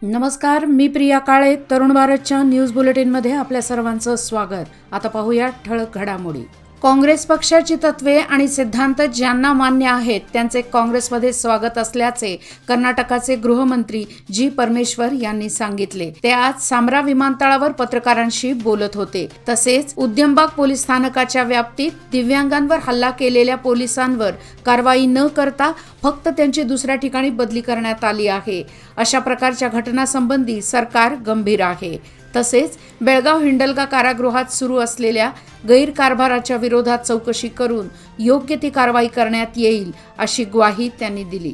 नमस्कार, मी प्रिया काळे. तरुण भारतच्या न्यूज बुलेटिनमध्ये आपल्या सर्वांचं स्वागत. आता पाहूया ठळक घडामोडी. काँग्रेस पक्षाची तत्वे आणि सिद्धांत ज्यांना मान्य आहेत त्यांचे काँग्रेसमध्ये स्वागत असल्याचे कर्नाटकाचे गृहमंत्री जी परमेश्वर यांनी सांगितले. ते आज सामरा विमानतळावर पत्रकारांशी बोलत होते. तसेच उद्यमबाग पोलीस स्थानकाच्या व्याप्तीत दिव्यांगांवर हल्ला केलेल्या पोलिसांवर कारवाई न करता फक्त त्यांची दुसऱ्या ठिकाणी बदली करण्यात आली आहे. अशा प्रकारच्या घटनांसंबंधी सरकार गंभीर आहे. तसेच बेळगाव हिंडलगा कारागृहात सुरू असलेल्या गैरकारभाराच्या विरोधात चौकशी करून योग्य ती कारवाई करण्यात येईल अशी ग्वाही त्यांनी दिली.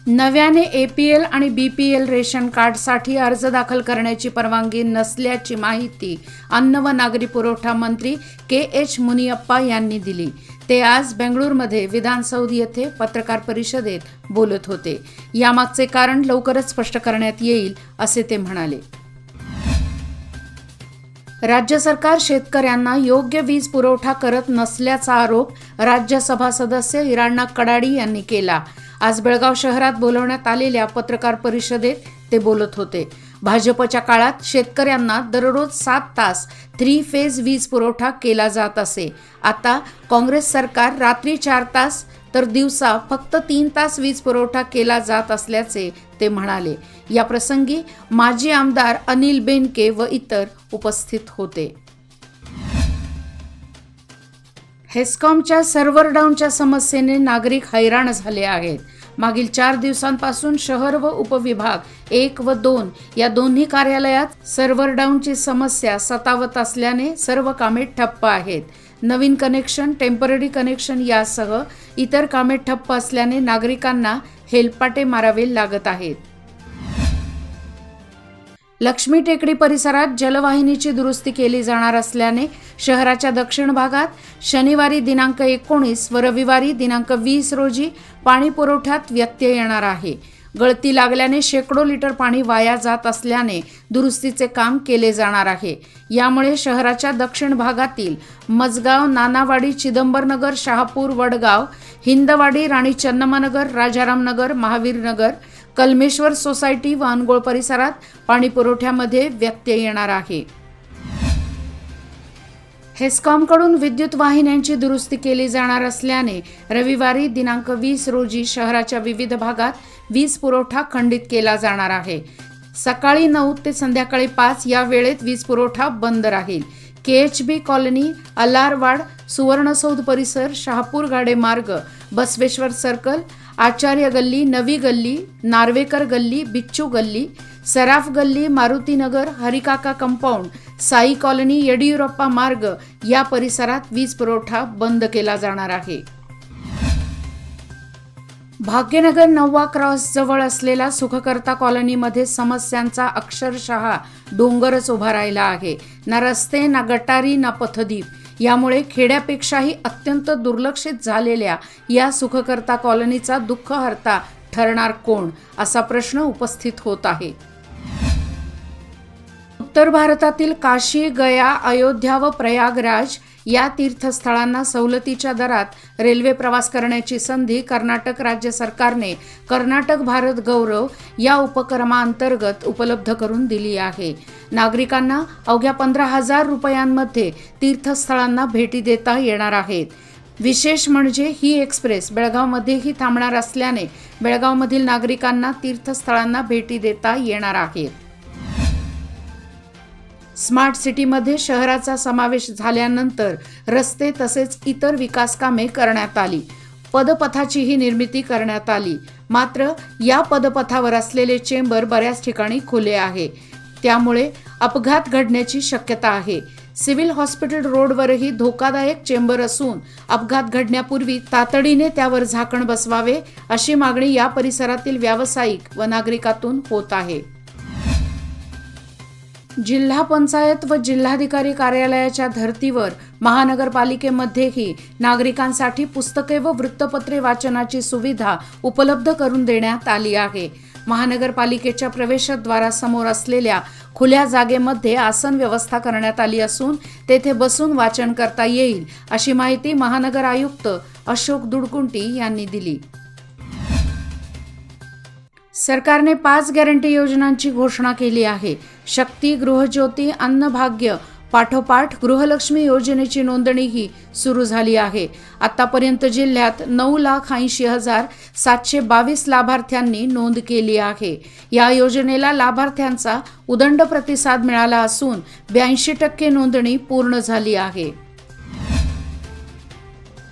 नव्याने APL आणि BPL रेशन कार्डसाठी अर्ज दाखल करण्याची परवानगी नसल्याची माहिती अन्न व नागरी पुरवठा मंत्री KH मुनियप्पा यांनी दिली. ते आज बेंगळुरूमध्ये विधानसौध येथे पत्रकार परिषदेत बोलत होते. यामागचे कारण लवकरच स्पष्ट करण्यात येईल असे ते म्हणाले. राज्य सरकार शेतकऱ्यांना योग्य वीज पुरवठा करत नसल्याचा आरोप राज्यसभा सदस्य इराण्णा कडाडी यांनी केला. आज बेळगाव शहरात बोलवण्यात आलेल्या पत्रकार परिषदेत ते बोलत होते. भाजपच्या काळात शेतकऱ्यांना दररोज 7 तास 3 फेज वीज पुरवठा केला जात असे. आता काँग्रेस सरकार रात्री 4 तास तर दिवसा फक्त 3 तास वीज पुरवठा केला जात असल्याचे ते म्हणाले. या प्रसंगी माजी आमदार अनिल बेनके व इतर उपस्थित होते. हेस्कॉमच्या सर्व्हर डाऊनच्या समस्येने नागरिक हैराण झाले आहेत. मागील 4 दिवसांपासून शहर व उपविभाग 1 व 2 या दोन्ही कार्यालयात सर्व्हर डाऊनची समस्या सतावत असल्याने सर्व कामे ठप्प आहेत. नवीन कनेक्शन, टेम्पररी कनेक्शन यासह इतर कामे ठप्प असल्याने नागरिकांना हेलपाटे मारावे लागत आहेत. लक्ष्मी टेकडी परिसरात जलवाहिनीची दुरुस्ती केली जाणार असल्याने शहराच्या दक्षिण भागात शनिवारी दिनांक 19 व रविवारी दिनांक 20 रोजी पाणी पुरवठ्यात व्यत्यय येणार आहे. गळती लागल्याने शेकडो लिटर पाणी वाया जात असल्याने दुरुस्तीचे काम केले जाणार आहे. यामुळे शहराच्या दक्षिण भागातील मजगाव, नानावाडी, चिदंबरनगर, शहापूर, वडगाव, हिंदवाडी, राणी चन्नम्मानगर, राजारामनगर, महावीरनगर, कलमेश्वर सोसायटी व अनगोळ परिसरात पाणी पुरवठ्यामध्ये व्यत्यय येणार आहे. हेस्कॉमकडून विद्युत वाहिन्यांची दुरुस्ती केली जाणार असल्याने रविवारी दिनांक 20 रोजी शहराच्या विविध भागात वीज पुरवठा खंडित केला जाणार आहे. सकाळी 9 ते संध्याकाळी 5 या वेळेत वीज पुरवठा बंद राहील. KHB कॉलनी, अलारवाड, सुवर्णसौध परिसर, शहापूर गाडे मार्ग, बसवेश्वर सर्कल, आचार्य गल्ली, नवी गल्ली, नार्वेकर गल्ली, बिच्चू गल्ली, सराफ गल्ली, मारुतीनगर, हरिकाका कंपाऊंड, साई कॉलनी, येडियुरप्पा मार्ग या परिसरात वीज पुरवठा बंद केला जाणार आहे. भाग्यनगर 9वा क्रॉस जवळ असलेल्या सुखकर्ता कॉलनीमध्ये समस्यांचा अक्षरशः डोंगरच उभा राहिला आहे. ना रस्ते, ना गटारी, ना पथदीप. यामुळे खेड्यापेक्षाही अत्यंत दुर्लक्षित झालेल्या या सुखकर्ता कॉलनीचा दुःखहर्ता ठरणार कोण असा प्रश्न उपस्थित होत आहे. उत्तर भारतातील काशी, गया, अयोध्या व प्रयागराज या तीर्थस्थळांना सवलतीच्या दरात रेल्वे प्रवास करण्याची संधी कर्नाटक राज्य सरकारने कर्नाटक भारत गौरव या उपक्रमाअंतर्गत उपलब्ध करून दिली आहे. नागरिकांना अवघ्या 15,000 रुपयांमध्ये तीर्थस्थळांना भेटी देता येणार आहेत. विशेष म्हणजे ही एक्सप्रेस बेळगावमध्येही थांबणार असल्याने बेळगावमधील नागरिकांना तीर्थस्थळांना भेटी देता येणार आहेत. स्मार्ट सिटीमध्ये शहराचा समावेश झाल्यानंतर रस्ते तसेच इतर विकास कामे करण्यात आली. पदपथाचीही निर्मिती करण्यात आली. मात्र या पदपथावर असलेले चेंबर बऱ्याच ठिकाणी खुले आहे. त्यामुळे अपघात घडण्याची शक्यता आहे. सिव्हिल हॉस्पिटल रोडवरही धोकादायक चेंबर असून अपघात घडण्यापूर्वी तातडीने त्यावर झाकण बसवावे अशी मागणी या परिसरातील व्यावसायिक व नागरिकातून होत आहे. जिल्हा पंचायत व जिल्हाधिकारी कार्यालयाच्या धर्तीवर महानगरपालिकेमध्येही नागरिकांसाठी पुस्तके व वृत्तपत्रे वाचनाची सुविधा उपलब्ध करून देण्यात आली आहे. महानगरपालिकेच्या प्रवेशद्वारासमोर असलेल्या खुल्या जागेमध्ये आसन व्यवस्था करण्यात आली असून तेथे बसून वाचन करता येईल अशी माहिती महानगर आयुक्त अशोक दुडकुंटी यांनी दिली. सरकारने 5 गॅरंटी योजनांची घोषणा केली आहे. शक्ती, गृहज्योती, अन्नभाग्य पाठोपाठ गृहलक्ष्मी योजनेची नोंदणीही सुरू झाली आहे. आतापर्यंत जिल्ह्यात 9,80,722 लाभार्थ्यांनी नोंद केली आहे. या योजनेला लाभार्थ्यांचा उदंड प्रतिसाद मिळाला असून 82% नोंदणी पूर्ण झाली आहे.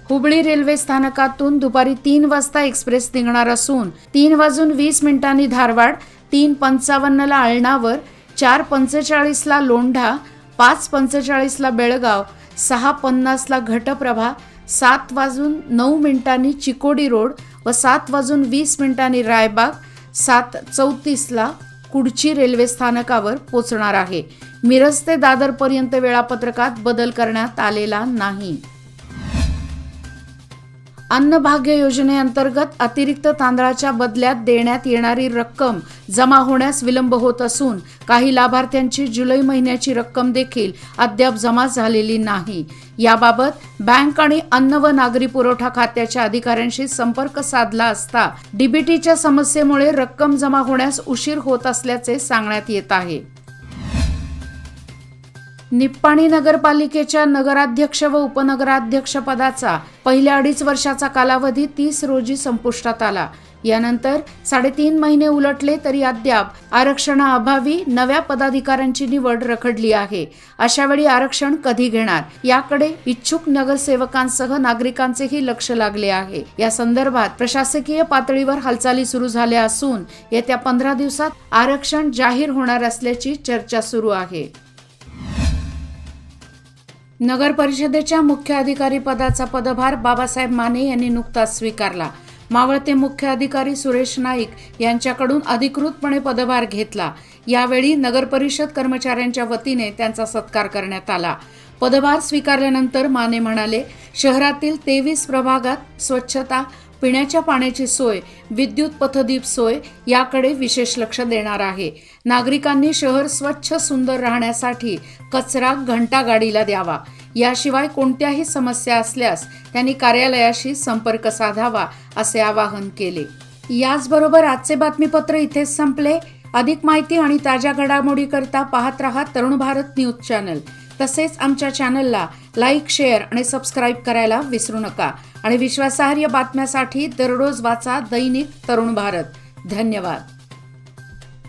हुबळी रेल्वे स्थानकातून दुपारी 3 वाजता एक्सप्रेस निघणार असून 3:20 धारवाड, 3:55 अळनावर, 4:45 लोंढा, 5:45 बेळगाव, 6:50 घटप्रभा, 7:09 चिकोडी रोड व 7:20 रायबाग, 7:34 कुडची रेल्वे स्थानकावर पोहोचणार आहे. मिरज ते दादरपर्यंत वेळापत्रकात बदल करण्यात आलेला नाही. अन्नभाग्य योजनेअंतर्गत अतिरिक्त तांदळाच्या बदल्यात देण्यात येणारी रक्कम जमा होण्यास विलंब होत असून काही लाभार्थ्यांची जुलै महिन्याची रक्कम देखील अद्याप जमा झालेली नाही. याबाबत बँक आणि अन्न व नागरी पुरवठा खात्याच्या अधिकाऱ्यांशी संपर्क साधला असता डीबीटीच्या समस्येमुळे रक्कम जमा होण्यास उशीर होत असल्याचे सांगण्यात येत आहे. निप्पाणी नगरपालिकेच्या नगराध्यक्ष व उपनगराध्यक्ष पदाचा पहिल्या 2.5 वर्षाचा कालावधी 30 रोजी संपुष्टात आला. यानंतर 3.5 महिने उलटले तरी अद्याप आरक्षणाअभावी नव्या पदाधिकाऱ्यांची निवड रखडली आहे. अशावेळी आरक्षण कधी घेणार याकडे इच्छुक नगरसेवकांसह नागरिकांचेही लक्ष लागले आहे. या संदर्भात प्रशासकीय पातळीवर हालचाली सुरू झाल्या असून येत्या 15 दिवसात आरक्षण जाहीर होणार असल्याची चर्चा सुरू आहे. नगर परिषदेच्या मुख्य अधिकारी पदाचा पदभार बाबासाहेब माने यांनी नुकताच स्वीकारला. मावळते मुख्य अधिकारी सुरेश नाईक यांच्याकडून अधिकृतपणे पदभार घेतला. यावेळी नगर परिषद कर्मचाऱ्यांच्या वतीने त्यांचा सत्कार करण्यात आला. पदभार स्वीकारल्यानंतर माने म्हणाले, शहरातील 23 प्रभागात स्वच्छता, पिण्याच्या पाण्याची सोय, विद्युत पथदीप सोय याकडे विशेष लक्ष देणार आहे. नागरिकांनी शहर स्वच्छ सुंदर राहण्यासाठी कचरा घंटागाडीला द्यावा. याशिवाय कोणत्याही समस्या असल्यास त्यांनी कार्यालयाशी संपर्क साधावा असे आवाहन केले. याचबरोबर आजचे बातमीपत्र इथेच संपले. अधिक माहिती आणि ताज्या घडामोडीकरता पाहत रहा तरुण भारत न्यूज चॅनल. तसेच आमच्या चॅनलला लाईक, शेअर आणि सबस्क्राईब करायला विसरू नका. आणि विश्वासार्ह बातम्यासाठी दररोज वाचा दैनिक तरुण भारत. धन्यवाद.